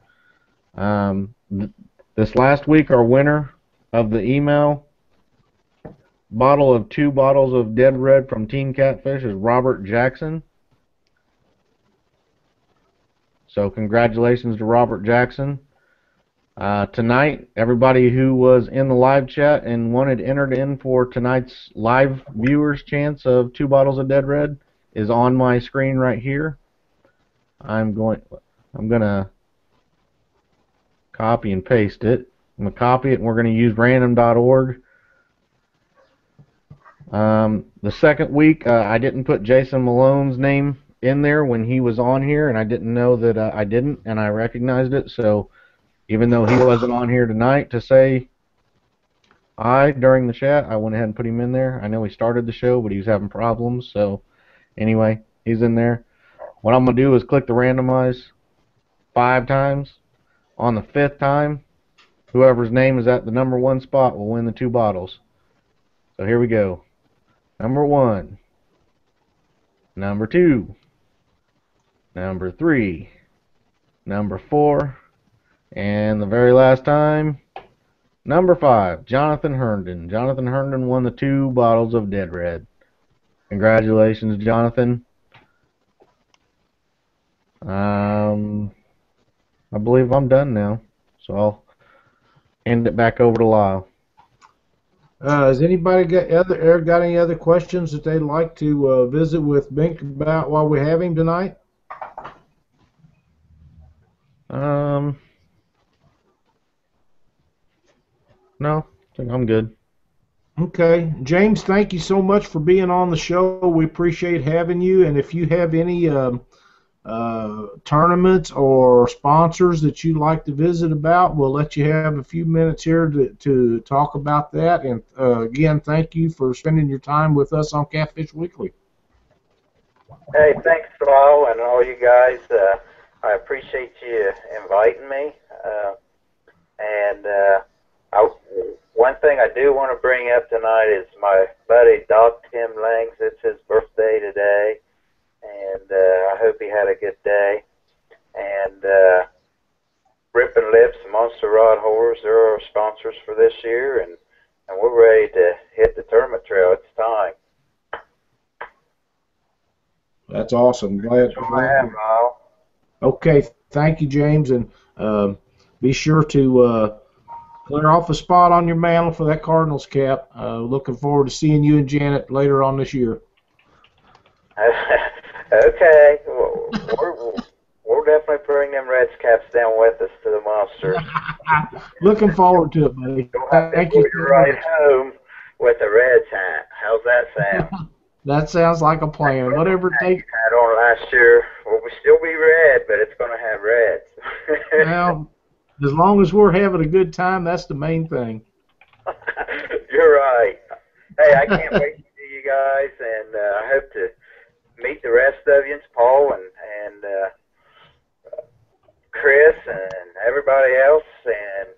This last week, our winner of the email bottle of 2 bottles of Dead Red from Team Catfish is Robert Jackson. So congratulations to Robert Jackson. Tonight, everybody who was in the live chat and entered in for tonight's live viewers chance of 2 bottles of Dead Red is on my screen right here. I'm gonna copy and paste it. I'm gonna copy it and we're gonna use random.org. The second week, I didn't put Jason Malone's name in there when he was on here, and I didn't know that I didn't, and I recognized it. So even though he wasn't on here tonight to say hi during the chat, I went ahead and put him in there. I know he started the show, but he was having problems. So anyway, he's in there. What I'm going to do is click the randomize 5 times. On the 5th time, whoever's name is at the number 1 spot will win the 2 bottles. So here we go. Number 1. Number 2. Number 3. Number 4. And the very last time, number 5, Jonathan Herndon. Jonathan Herndon won the 2 bottles of Dead Red. Congratulations, Jonathan. I believe I'm done now, so I'll hand it back over to Lyle. Has anybody got any other questions that they'd like to visit with Bink about while we have him tonight? No, I think I'm good. Okay. James, thank you so much for being on the show. We appreciate having you, and if you have any tournaments or sponsors that you'd like to visit about, we'll let you have a few minutes here to talk about that. And again, thank you for spending your time with us on Catfish Weekly. Hey, thanks, Lyle, and all you guys. I appreciate you inviting me. One thing I do want to bring up tonight is my buddy Doc Tim Langs. It's his birthday today. And I hope he had a good day. And Rippin' Lips, Monster Rod Whores, they're our sponsors for this year, and we're ready to hit the tournament trail. It's time. That's awesome. Glad. That's all I have, Lyle. Okay, thank you, James, and be sure to clear off a spot on your mantle for that Cardinals cap. Looking forward to seeing you and Janet later on this year. Okay, we'll definitely bring them Reds caps down with us to the Monsters. Looking forward to it, buddy. You'll have to Thank you. right home with a Reds hat. How's that sound? That sounds like a plan. Whatever it takes. Had on last year. Well, we still be red, but it's going to have Reds. Well, as long as we're having a good time, that's the main thing. You're right. Hey, I can't wait to see you guys, and I hope to meet the rest of you, Paul and Chris and everybody else. And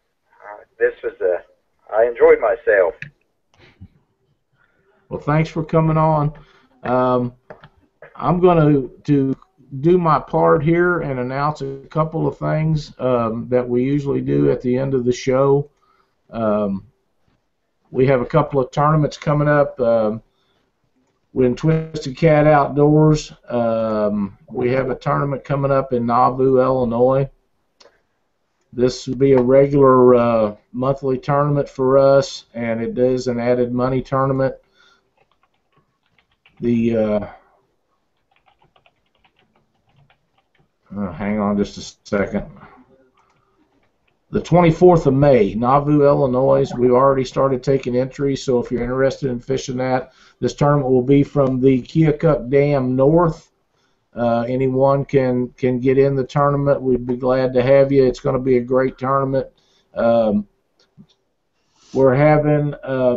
this was I enjoyed myself. Well, thanks for coming on. I'm going to do my part here and announce a couple of things that we usually do at the end of the show. We have a couple of tournaments coming up. In Twisted Cat Outdoors, we have a tournament coming up in Nauvoo, Illinois. This will be a regular monthly tournament for us, and it is an added money tournament. The hang on just a second. The 24th of May, Nauvoo, Illinois. We've already started taking entries, so if you're interested in fishing that, this tournament will be from the Keokuk Dam north. Anyone can get in the tournament. We'd be glad to have you. It's going to be a great tournament. We're having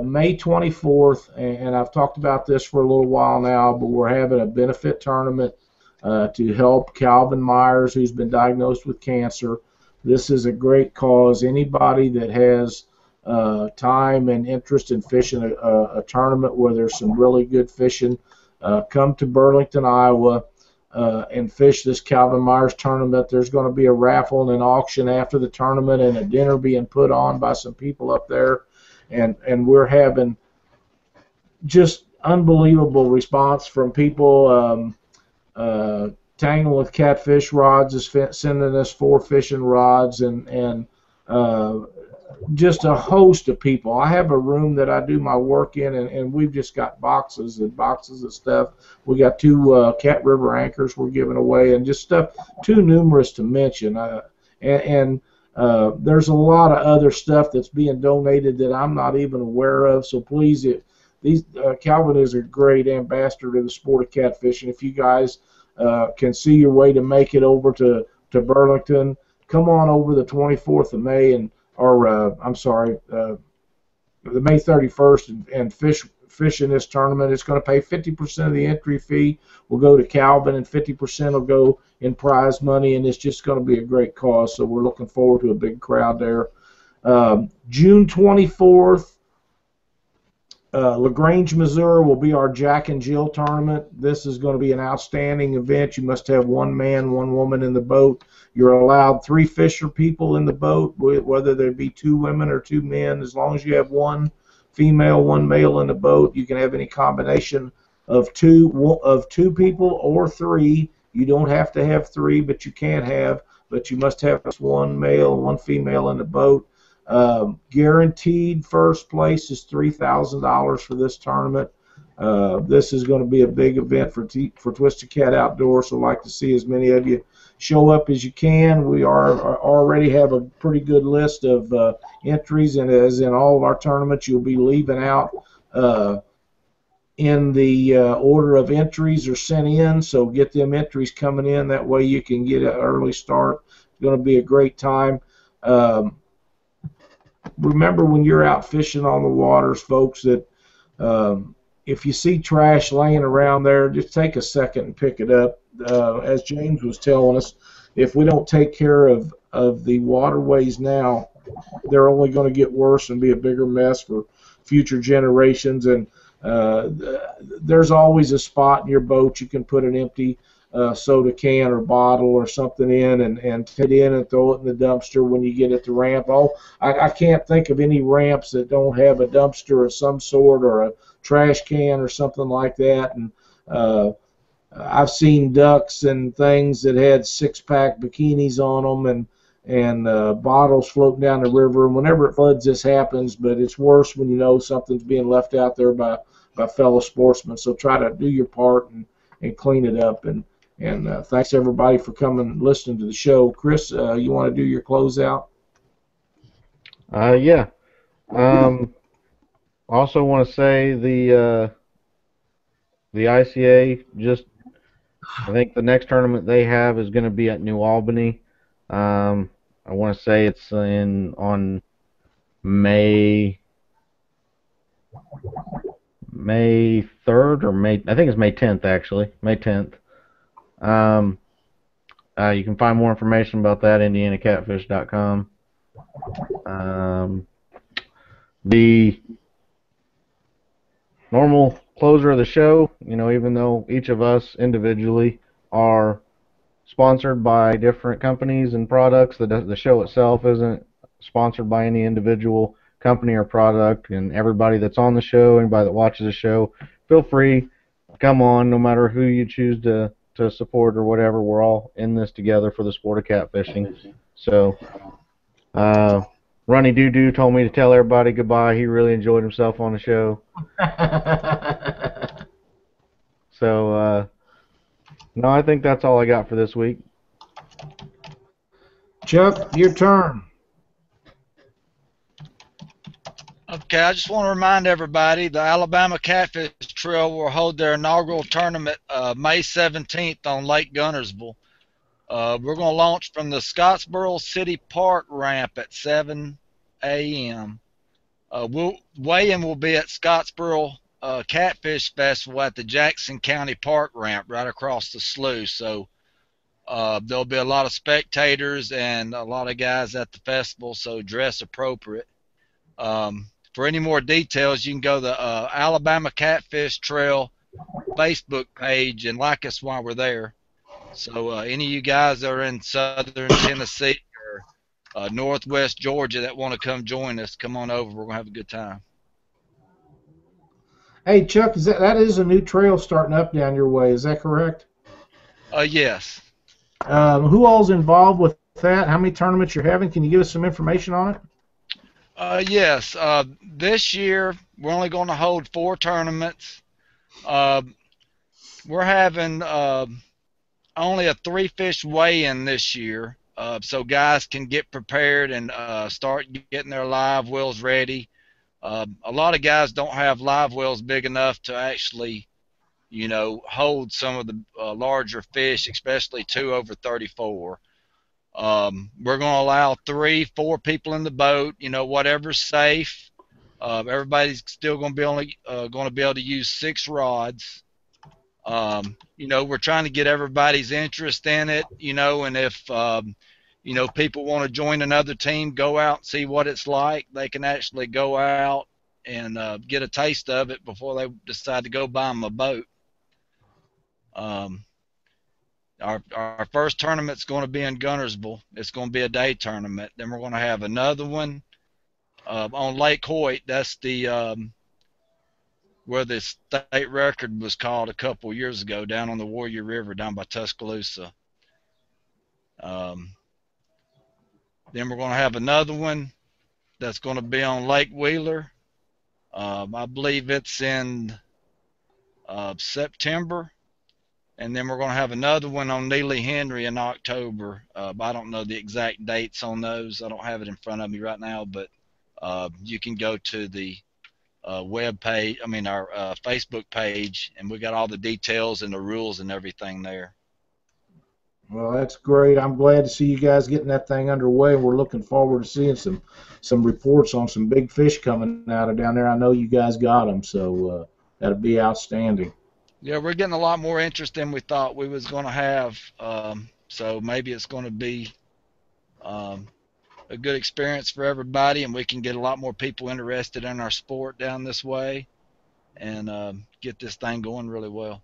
May 24th, and I've talked about this for a little while now, but we're having a benefit tournament to help Calvin Myers, who's been diagnosed with cancer. This is a great cause. Anybody that has time and interest in fishing a tournament where there's some really good fishing, come to Burlington, Iowa, and fish this Calvin Myers tournament. There's going to be a raffle and an auction after the tournament and a dinner being put on by some people up there. And we're having just unbelievable response from people. Tangle with Catfish Rods is sending us 4 fishing rods and just a host of people. I have a room that I do my work in, and we've just got boxes and boxes of stuff. We got 2 Cat River anchors we're giving away, and just stuff too numerous to mention. There's a lot of other stuff that's being donated that I'm not even aware of. So please, Calvin is a great ambassador to the sport of catfishing. If you guys can see your way to make it over to Burlington come on over the 24th of May the May 31st and fish in this tournament. It's going to pay 50% of the entry fee will go to Calvin, and 50% will go in prize money, and it's just going to be a great cause. So we're looking forward to a big crowd there. June 24th, LaGrange, Missouri will be our Jack and Jill tournament. This is going to be an outstanding event. You must have one man, one woman in the boat. You're allowed 3 fisher people in the boat, whether there be 2 women or 2 men. As long as you have 1 female, 1 male in the boat, you can have any combination of two people or 3. You don't have to have 3, but you can have. But you must have 1 male, 1 female in the boat. Guaranteed first place is $3,000 for this tournament. This is going to be a big event for Twisted Cat Outdoors, so I'd like to see as many of you show up as you can. We already have a pretty good list of entries, and as in all of our tournaments, you'll be leaving out in the order of entries are sent in, so get them entries coming in. That way you can get an early start. It's going to be a great time. Remember when you're out fishing on the waters, folks, that if you see trash laying around there, just take a second and pick it up. As James was telling us, if we don't take care of the waterways now, they're only going to get worse and be a bigger mess for future generations. And there's always a spot in your boat you can put an empty soda can or bottle or something in and take it in and throw it in the dumpster when you get at the ramp. I can't think of any ramps that don't have a dumpster of some sort or a trash can or something like that. And I've seen ducks and things that had 6-pack bikinis on them and bottles floating down the river. And whenever it floods, this happens, but it's worse when you know something's being left out there by fellow sportsmen. So try to do your part and clean it up. And thanks everybody for coming and listening to the show. Chris, you want to do your closeout? Yeah. Also want to say the ICA I think the next tournament they have is going to be at New Albany. I want to say it's on May 3rd or I think it's May 10th actually, May 10th. You can find more information about that at indianacatfish.com. The normal closer of the show, even though each of us individually are sponsored by different companies and products, the show itself isn't sponsored by any individual company or product, and everybody that's on the show, anybody that watches the show, feel free, come on, no matter who you choose to support or whatever. We're all in this together for the sport of catfishing. So Ronnie Doo told me to tell everybody goodbye. He really enjoyed himself on the show. So no, I think that's all I got for this week. Chuck, your turn. Okay, I just want to remind everybody the Alabama Catfish Trail will hold their inaugural tournament May 17th on Lake Gunnersville. We're going to launch from the Scottsboro City Park ramp at 7 a.m. Weigh-in will be at Scottsboro Catfish Festival at the Jackson County Park ramp right across the slough. So there'll be a lot of spectators and a lot of guys at the festival, so dress appropriate. For any more details, you can go to the Alabama Catfish Trail Facebook page and like us while we're there. So any of you guys that are in southern Tennessee or northwest Georgia that want to come join us, come on over. We're going to have a good time. Hey, Chuck, that is a new trail starting up down your way. Is that correct? Yes. Who all's involved with that? How many tournaments you're having? Can you give us some information on it? Yes. This year, we're only going to hold 4 tournaments. We're having only a 3-fish weigh-in this year, so guys can get prepared and start getting their live wells ready. A lot of guys don't have live wells big enough to actually, hold some of the larger fish, especially 2 over 34. We're going to allow 3, 4 people in the boat. You know, whatever's safe. Everybody's still going to be able to use 6 rods. You know, we're trying to get everybody's interest in it. You know, and if you know, people want to join another team, go out and see what it's like. They can actually go out and get a taste of it before they decide to go buy them a boat. Our first tournament's going to be in Guntersville. It's going to be a day tournament. Then we're going to have another one on Lake Hoyt. That's the where the state record was called a couple years ago, down on the Warrior River, down by Tuscaloosa. Then we're going to have another one that's going to be on Lake Wheeler. I believe it's in September. And then we're going to have another one on Neely Henry in October. I don't know the exact dates on those. I don't have it in front of me right now, but you can go to the web page, our Facebook page, and we got all the details and the rules and everything there. Well, that's great. I'm glad to see you guys getting that thing underway. We're looking forward to seeing some reports on some big fish coming out of down there. I know you guys got them, so that'll be outstanding. Yeah, we're getting a lot more interest than we thought we was going to have. So maybe it's going to be a good experience for everybody, and we can get a lot more people interested in our sport down this way and get this thing going really well.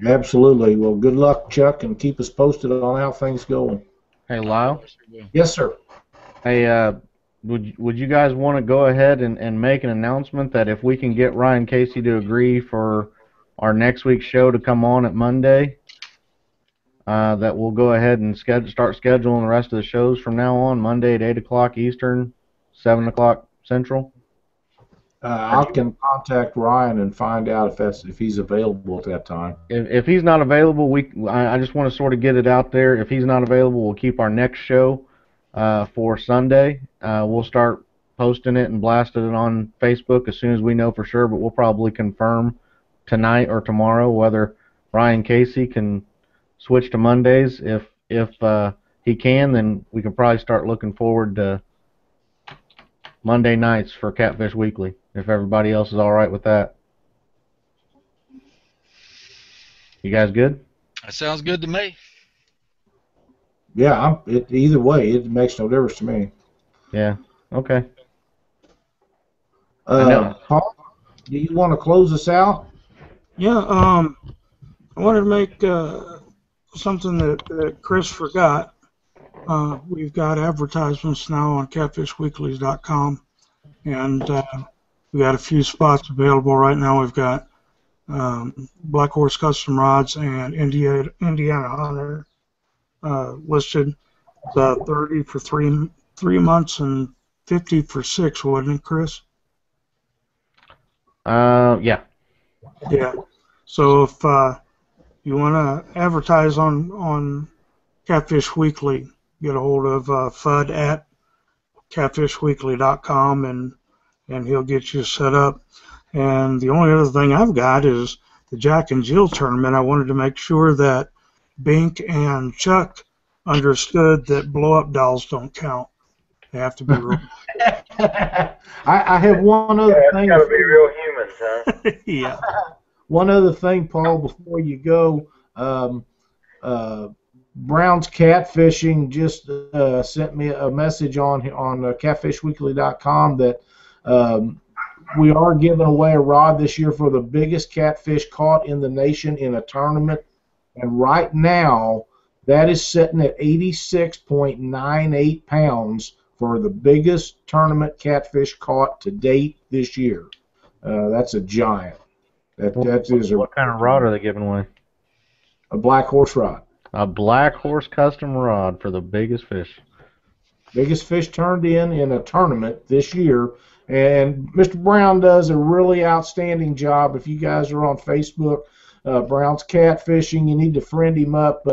Absolutely. Well, good luck, Chuck, and keep us posted on how things going. Hey, Lyle? Yes, sir. Hey, would you guys want to go ahead and make an announcement that if we can get Ryan Casey to agree for our next week's show to come on at Monday, that we'll go ahead and start scheduling the rest of the shows from now on, Monday at 8 o'clock Eastern, 7 o'clock Central? I can contact Ryan and find out if he's available at that time. If he's not available, I just want to sort of get it out there. If he's not available, we'll keep our next show for Sunday. We'll start posting it and blasting it on Facebook as soon as we know for sure, but we'll probably confirm tonight or tomorrow whether Ryan Casey can switch to Mondays. If he can, then we can probably start looking forward to Monday nights for Catfish Weekly, if everybody else is all right with that. You guys good? That sounds good to me. Yeah, either way, it makes no difference to me. Yeah, okay. Paul, do you want to close us out? Yeah, I wanted to make something that Chris forgot. We've got advertisements now on catfishweeklies.com, and we got a few spots available right now. We've got Black Horse Custom Rods and Indiana Hunter listed. 30 for three months and 50 for 6, wasn't it, Chris? Yeah. Yeah. So if you want to advertise on Catfish Weekly, get a hold of Fudd at catfishweekly.com and he'll get you set up. And the only other thing I've got is the Jack and Jill tournament. I wanted to make sure that Bink and Chuck understood that blow-up dolls don't count. They have to be real. I have one other thing. It's got to be real humans, huh? Yeah. One other thing, Paul, before you go, Brown's Catfishing just sent me a message on catfishweekly.com that we are giving away a rod this year for the biggest catfish caught in the nation in a tournament, and right now that is sitting at 86.98 pounds for the biggest tournament catfish caught to date this year. That's a giant. What kind of rod are they giving away? A Black Horse rod. A Black Horse custom rod for the biggest fish. Biggest fish turned in a tournament this year. And Mr. Brown does a really outstanding job. If you guys are on Facebook, Brown's Catfishing, you need to friend him up.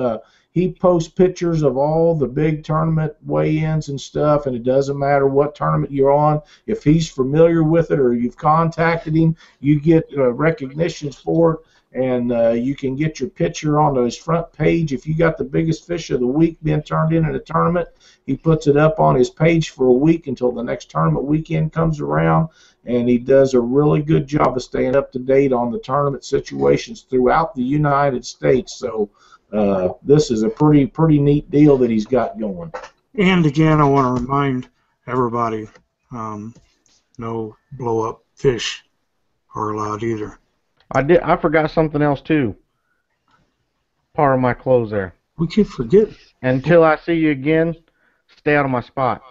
He posts pictures of all the big tournament weigh-ins and stuff, and it doesn't matter what tournament you're on. If he's familiar with it or you've contacted him, you get recognitions for it. and you can get your picture on his front page. If you got the biggest fish of the week being turned in a tournament, he puts it up on his page for a week until the next tournament weekend comes around, and he does a really good job of staying up to date on the tournament situations throughout the United States. So this is a pretty neat deal that he's got going. And again, I want to remind everybody, no blow-up fish are allowed either. I forgot something else too. Part of my clothes there. We keep forgetting. Until I see you again, stay out of my spot.